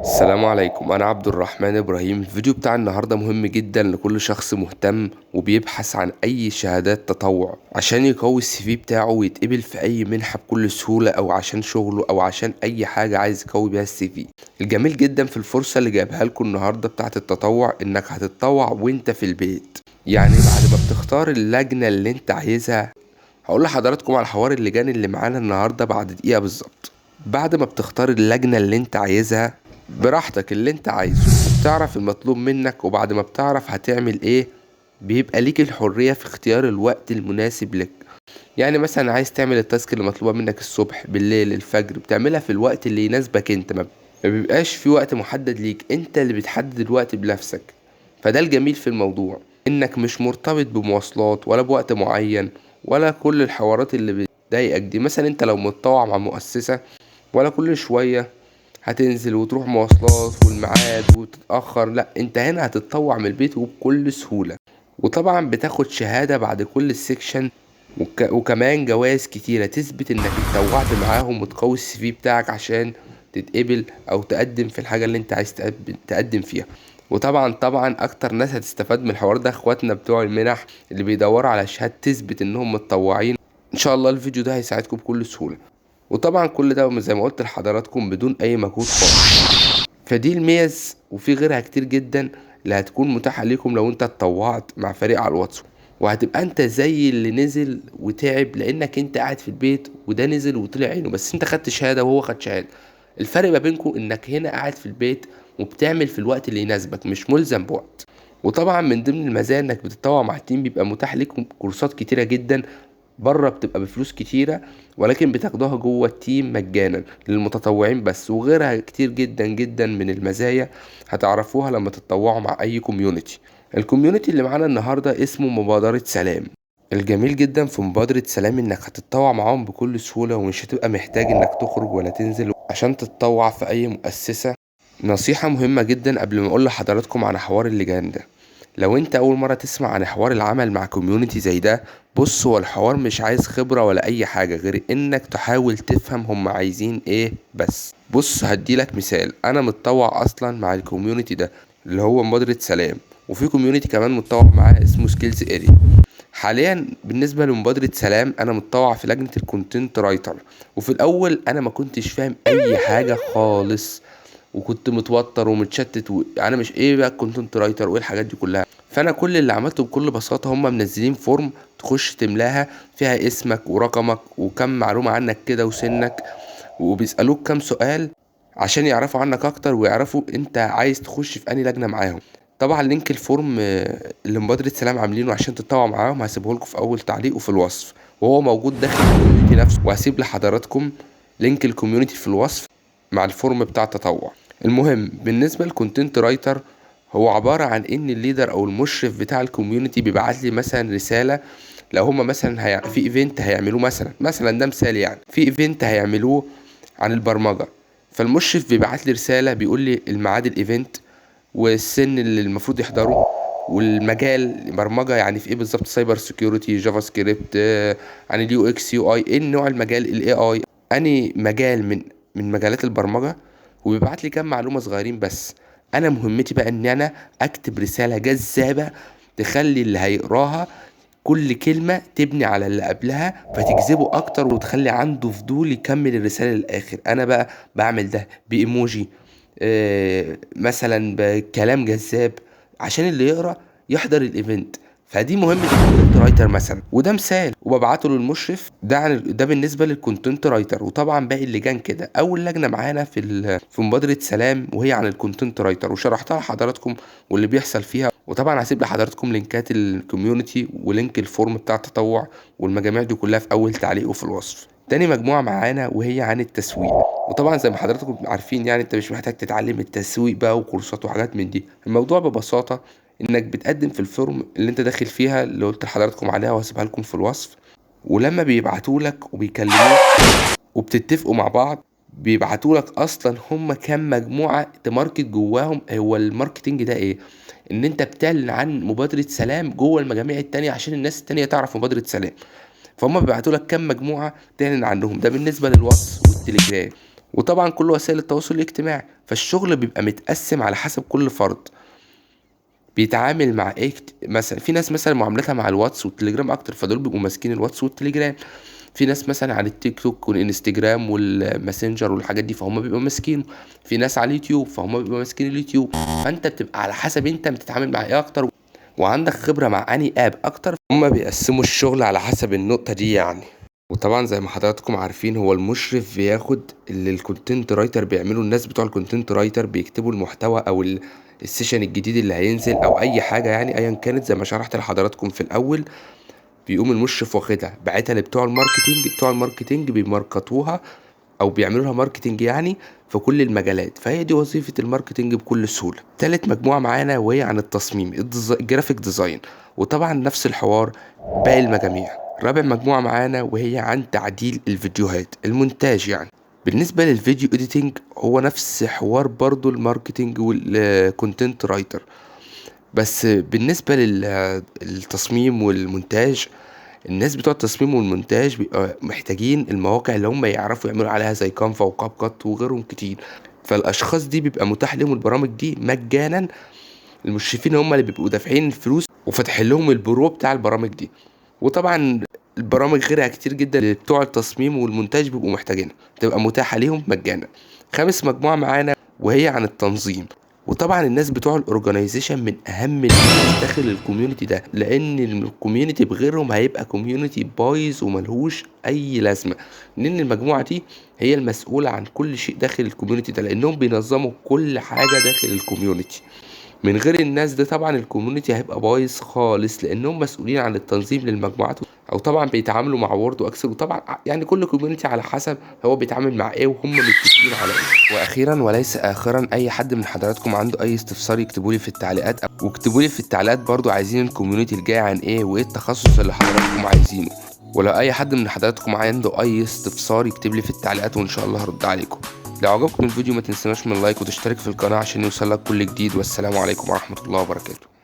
السلام عليكم، أنا عبد الرحمن إبراهيم. الفيديو بتاع النهاردة مهم جدا لكل شخص مهتم وبيبحث عن أي شهادات تطوع عشان يقوي السي في بتاعه ويتقبل في أي منحة بكل سهولة، أو عشان شغله أو عشان أي حاجة عايز يقوي بيها السي في. الجميل جدا في الفرصة اللي جايبها لكم النهاردة بتاعة التطوع إنك هتتطوع وإنت في البيت. يعني بعد ما بتختار اللجنة اللي إنت عايزها، هقول لحضراتكم على حوار اللجان اللي معانا النهاردة بعد دقيقة بالظبط. بعد ما بتختار اللجنة اللي انت عايزها براحتك اللي انت عايزه، بتعرف المطلوب منك، وبعد ما بتعرف هتعمل ايه بيبقى ليك الحرية في اختيار الوقت المناسب لك. يعني مثلا عايز تعمل التاسك اللي مطلوبة منك الصبح بالليل الفجر، بتعملها في الوقت اللي يناسبك انت. ما بيبقاش في وقت محدد ليك، انت اللي بتحدد الوقت بنفسك. فده الجميل في الموضوع، انك مش مرتبط بمواصلات ولا بوقت معين ولا كل الحوارات اللي بتضايقك دي. مثلا انت لو متطوع مع مؤسسة، ولا كل شوية هتنزل وتروح مواصلات والميعاد وتتأخر، لا انت هنا هتتطوع من البيت وبكل سهولة. وطبعا بتاخد شهادة بعد كل السكشن، وكمان جوائز كتيرة تثبت انك اتطوعت معاهم وتقوي السي في بتاعك عشان تتقبل او تقدم في الحاجة اللي انت عايز تقدم فيها. وطبعا اكتر ناس هتستفاد من الحوار ده اخواتنا بتوع المنح اللي بيدوروا على شهادة تثبت انهم متطوعين. ان شاء الله الفيديو ده هيساعدكم بكل سهولة. وطبعا كل ده زي ما قلت لحضراتكم بدون اي مجهود خالص. فدي الميز، وفي غيرها كتير جدا اللي هتكون متاحة ليكم لو انت اتطوعت مع فريق على الواتس. وهتبقى انت زي اللي نزل وتعب، لانك انت قاعد في البيت وده نزل وطلع عينه، بس انت خدت شهادة وهو خد شهادة. الفرق ما بينكم انك هنا قاعد في البيت وبتعمل في الوقت اللي يناسبك، مش ملزم بوقت. وطبعا من ضمن المزايا انك بتتطوع مع التيم، بيبقى متاح لكم كورسات كتيرة جدا بره بتبقى بفلوس كتيرة، ولكن بتاخدوها جوه التيم مجانا للمتطوعين بس. وغيرها كتير جدا جدا من المزايا هتعرفوها لما تتطوعوا مع اي كوميونتي. الكوميونتي اللي معانا النهاردة اسمه مبادرة سلام. الجميل جدا في مبادرة سلام انك هتتطوع معاهم بكل سهولة، ومش هتبقى محتاج انك تخرج ولا تنزل عشان تتطوع في اي مؤسسة. نصيحة مهمة جدا قبل ما اقول لحضراتكم عن حوار اللجان ده، لو انت اول مرة تسمع عن حوار العمل مع كوميونتي زي ده، بص هو الحوار مش عايز خبرة ولا اي حاجة غير انك تحاول تفهم هم عايزين ايه بس. بص هديلك مثال، انا متطوع اصلا مع الكوميونتي ده اللي هو مبادرة سلام، وفي كوميونتي كمان متطوع معاه اسمه سكيلز اريا. حاليا بالنسبة لمبادرة سلام انا متطوع في لجنة الكونتنت رايتر. وفي الاول انا ما كنتش فاهم اي حاجة خالص، وكنت متوتر ومتشتت انا مش ايه بقى الكونتنت رايتر وايه الحاجات دي كلها. فانا كل اللي عملته بكل بساطه، هم منزلين فورم تخش تملاها فيها اسمك ورقمك وكم معلومه عنك كده وسنك، وبيسالوك كام سؤال عشان يعرفوا عنك اكتر ويعرفوا انت عايز تخش في انهي لجنه معاهم. طبعا لينك الفورم اللي مبادره سلام عاملينه عشان تتطوع معاهم هسيبه لكم في اول تعليق وفي الوصف، وهو موجود داخل الكوميونتي نفسه. وهسيب لحضراتكم لينك الكوميونتي في الوصف مع الفورم بتاع التطوع. المهم بالنسبه للكونتنت رايتر، هو عباره عن ان الليدر او المشرف بتاع الكوميونتي بيبعت لي مثلا رساله. لو هما مثلا في ايفنت هيعملوه، مثلا ده مثال، يعني في ايفنت هيعملوه عن البرمجه، فالمشرف بيبعت لي رساله بيقول لي الميعاد الايفنت والسن اللي المفروض يحضره والمجال برمجه يعني في ايه بالظبط، سايبر سيكيورتي جافا سكريبت، عن اليو اكس يو اي، ايه النوع المجال الاي اي، اني مجال من مجالات البرمجه. وبيبعت لي كام معلومه صغيرين بس. انا مهمتي بقى ان انا اكتب رساله جذابه تخلي اللي هيقراها كل كلمة تبني على اللي قبلها فتجذبه أكتر وتخلي عنده فضول يكمل الرسالة للآخر. أنا بقى بعمل ده بإيموجي، مثلا بكلام جذاب عشان اللي يقرأ يحضر الإيفنت. فدي مهمة الكونتنت رايتر مثلا، وده مثال وببعته للمشرف ده. ده بالنسبة للكونتنت رايتر. وطبعا باقي اللجان كده. أول لجنة معانا في مبادرة سلام وهي عن الكونتنت رايتر، وشرحتها لحضراتكم واللي بيحصل فيها. وطبعا هسيب لحضراتكم لينكات الكوميونتي ولينك الفورم بتاع التطوع والمجاميع دي كلها في اول تعليق وفي الوصف. تاني مجموعة معانا وهي عن التسويق. وطبعا زي ما حضراتكم عارفين يعني انت مش محتاج تتعلم التسويق بقى وكورسات وحاجات من دي. الموضوع ببساطة انك بتقدم في الفورم اللي انت داخل فيها اللي قلت لحضراتكم عليها وهسيبها لكم في الوصف. ولما بيبعتولك وبيكلموك وبتتفقوا مع بعض، بيبعتولك اصلا هم كام مجموعة تماركت جواهم. هو الماركتينج ده ايه؟ ان انت بتعلن عن مبادرة سلام جوه المجاميع التانية عشان الناس التانية تعرف مبادرة سلام. فهم بيبعتوا لك كام مجموعة تعلن عنهم. ده بالنسبة للواتس والتليجرام. وطبعا كل وسائل التواصل الاجتماعي. فالشغل بيبقى متقسم على حسب كل فرد بيتعامل مع ايه. مثلا في ناس مثلا معاملتها مع الواتس والتليجرام اكتر، فدول بيبقوا ماسكين الواتس والتليجرام. في ناس مثلا على التيك توك والانستجرام والماسنجر والحاجات دي فهم بيبقوا ماسكينه. في ناس على اليوتيوب فهم بيبقوا ماسكين اليوتيوب. فانت بتبقى على حسب انت بتتعامل مع ايه اكتر، وعندك خبرة مع اني اب اكتر. هم بيقسموا الشغل على حسب النقطة دي يعني. وطبعا زي ما حضراتكم عارفين هو المشرف بياخد اللي الكونتنت رايتر بيعمله. الناس بتوع الكونتنت رايتر بيكتبوا المحتوى او السيشن الجديد اللي هينزل او اي حاجة يعني ايا كانت، زي ما شرحت لحضراتكم في الاول. بيقوم المشرف واخدها بعتها لبتوع الماركتينج. بتوع الماركتينج بيماركتوها او بيعملوا لها ماركتينج يعني في كل المجالات. فهي دي وظيفة الماركتينج بكل سهولة. تالت مجموعة معانا وهي عن التصميم الجرافيك ديزاين، وطبعا نفس الحوار باقي المجاميع. رابع مجموعة معانا وهي عن تعديل الفيديوهات المونتاج يعني. بالنسبة للفيديو اديتنج هو نفس حوار برضو الماركتينج والكونتنت رايتر، بس بالنسبة للتصميم والمونتاج الناس بتوع التصميم والمونتاج بيبقى محتاجين المواقع اللي هم يعرفوا يعملوا عليها زي كانفا وكاب كات وغيرهم كتير. فالاشخاص دي بيبقى متاح لهم البرامج دي مجانا. المشرفين هم اللي بيبقوا دافعين الفلوس وفاتحين لهم البرو بتاع البرامج دي. وطبعا البرامج غيرها كتير جدا اللي بتوع التصميم والمونتاج بيبقوا محتاجينها تبقى متاحة ليهم مجانا. خامس مجموعة معانا وهي عن التنظيم. وطبعا الناس بتوع الاورجنايزيشن من اهم الناس داخل الكوميونتي ده، لان الكوميونتي بغيرهم هيبقى كوميونتي بايظ وملهوش اي لازمه. لان المجموعه دي هي المسؤوله عن كل شيء داخل الكوميونتي ده، لانهم بينظموا كل حاجه داخل الكوميونتي. من غير الناس دي طبعا الكوميونتي هيبقى بايظ خالص، لانهم مسؤولين عن التنظيم للمجموعات، او طبعا بيتعاملوا مع وورد واكسل. وطبعا يعني كل كوميونتي على حسب هو بيتعامل مع ايه وهم متفقين على ايه. واخيرا وليس اخرا، اي حد من حضراتكم عنده اي استفسار يكتبوا لي في التعليقات، واكتبوا لي في التعليقات برضو عايزين الكوميونتي الجاي عن ايه وايه التخصص اللي حضراتكم عايزينه. ولو اي حد من حضراتكم عنده اي استفسار يكتب لي في التعليقات وان شاء الله هرد عليكم. لو عجبكم الفيديو ما تنسوناش من اللايك وتشترك في القناة عشان يوصلك كل جديد. والسلام عليكم ورحمة الله وبركاته.